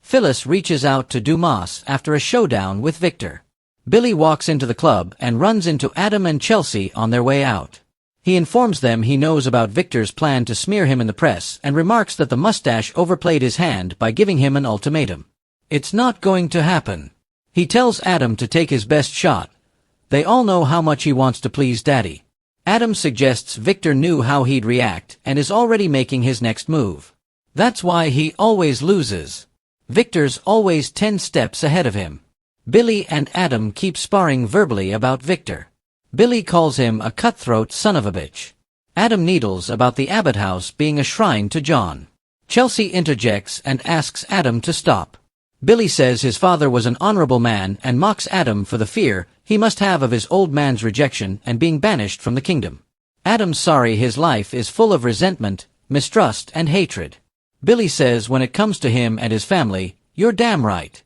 Phyllis reaches out to Dumas after a showdown with Victor. Billy walks into the club and runs into Adam and Chelsea on their way out. He informs them he knows about Victor's plan to smear him in the press and remarks that the mustache overplayed his hand by giving him an ultimatum. It's not going to happen. He tells Adam to take his best shot. They all know how much he wants to please Daddy. Adam suggests Victor knew how he'd react and is already making his next move. That's why he always loses. Victor's always 10 steps ahead of him. Billy and Adam keep sparring verbally about Victor. Billy calls him a cutthroat son of a bitch. Adam needles about the Abbott house being a shrine to John. Chelsea interjects and asks Adam to stop. Billy says his father was an honorable man and mocks Adam for the fear he must have of his old man's rejection and being banished from the kingdom. Adam's sorry his life is full of resentment, mistrust and hatred. Billy says when it comes to him and his family, you're damn right.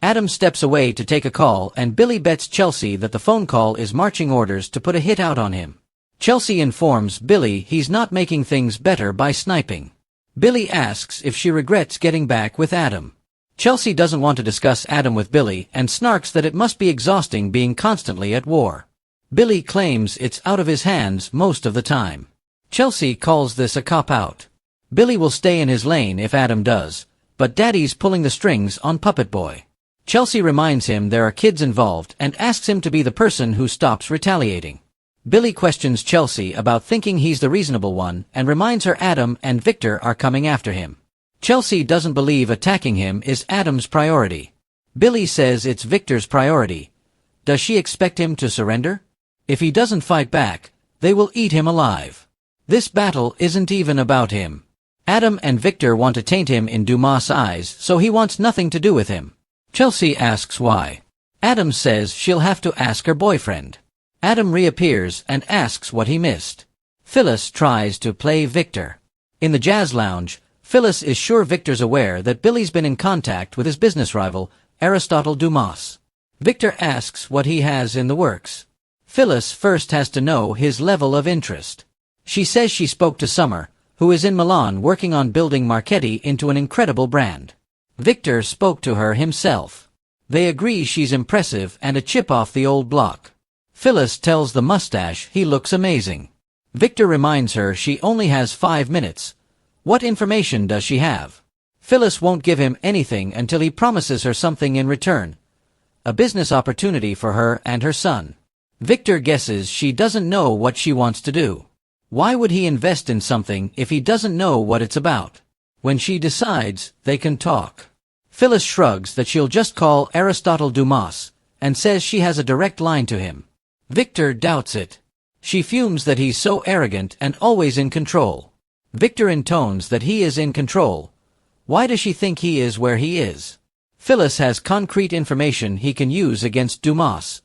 Adam steps away to take a call and Billy bets Chelsea that the phone call is marching orders to put a hit out on him. Chelsea informs Billy he's not making things better by sniping. Billy asks if she regrets getting back with Adam. Chelsea doesn't want to discuss Adam with Billy and snarks that it must be exhausting being constantly at war. Billy claims it's out of his hands most of the time. Chelsea calls this a cop-out. Billy will stay in his lane if Adam does, but Daddy's pulling the strings on Puppet Boy. Chelsea reminds him there are kids involved and asks him to be the person who stops retaliating. Billy questions Chelsea about thinking he's the reasonable one and reminds her Adam and Victor are coming after him. Chelsea doesn't believe attacking him is Adam's priority. Billy says it's Victor's priority. Does she expect him to surrender? If he doesn't fight back, they will eat him alive. This battle isn't even about him. Adam and Victor want to taint him in Dumas' eyes, so he wants nothing to do with him. Chelsea asks why. Adam says she'll have to ask her boyfriend. Adam reappears and asks what he missed. Phyllis tries to play Victor. In the jazz lounge, Phyllis is sure Victor's aware that Billy's been in contact with his business rival, Aristotle Dumas. Victor asks what he has in the works. Phyllis first has to know his level of interest. She says she spoke to Summer, who is in Milan working on building Marchetti into an incredible brand. Victor spoke to her himself. They agree she's impressive and a chip off the old block. Phyllis tells the mustache he looks amazing. Victor reminds her she only has 5 minutes. What information does she have? Phyllis won't give him anything until he promises her something in return. A business opportunity for her and her son. Victor guesses she doesn't know what she wants to do. Why would he invest in something if he doesn't know what it's about? When she decides, they can talk. Phyllis shrugs that she'll just call Aristotle Dumas, and says she has a direct line to him. Victor doubts it. She fumes that he's so arrogant and always in control. Victor intones that he is in control. Why does she think he is where he is? Phyllis has concrete information he can use against Dumas.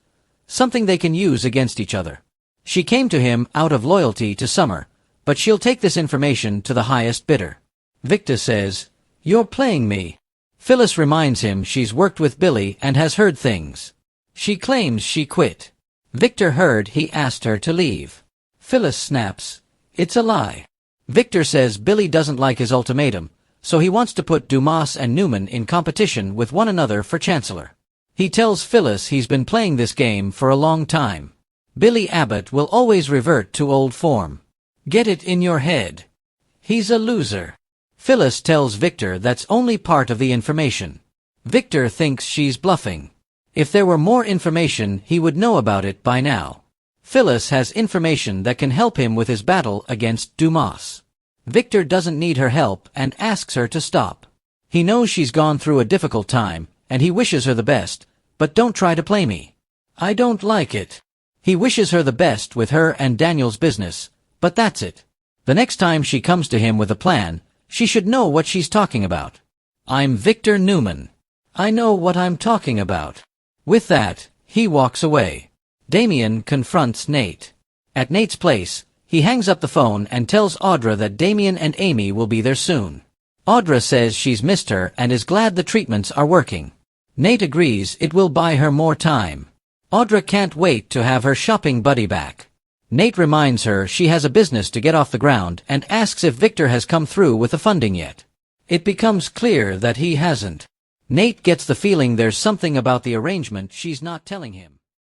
Something they can use against each other. She came to him out of loyalty to Summer, but she'll take this information to the highest bidder. Victor says, "You're playing me." Phyllis reminds him she's worked with Billy and has heard things. She claims she quit. Victor heard he asked her to leave. Phyllis snaps, "It's a lie." Victor says Billy doesn't like his ultimatum, so he wants to put Dumas and Newman in competition with one another for Chancellor. He tells Phyllis he's been playing this game for a long time. Billy Abbott will always revert to old form. Get it in your head. He's a loser. Phyllis tells Victor that's only part of the information. Victor thinks she's bluffing. If there were more information, he would know about it by now. Phyllis has information that can help him with his battle against Dumas. Victor doesn't need her help and asks her to stop. He knows she's gone through a difficult time, and he wishes her the best, but don't try to play me. I don't like it. He wishes her the best with her and Daniel's business, but that's it. The next time she comes to him with a plan, she should know what she's talking about. I'm Victor Newman. I know what I'm talking about. With that, he walks away. Damien confronts Nate. At Nate's place, he hangs up the phone and tells Audra that Damien and Amy will be there soon. Audra says she's missed her and is glad the treatments are working. Nate agrees it will buy her more time. Audra can't wait to have her shopping buddy back. Nate reminds her she has a business to get off the ground and asks if Victor has come through with the funding yet. It becomes clear that he hasn't. Nate gets the feeling there's something about the arrangement she's not telling him.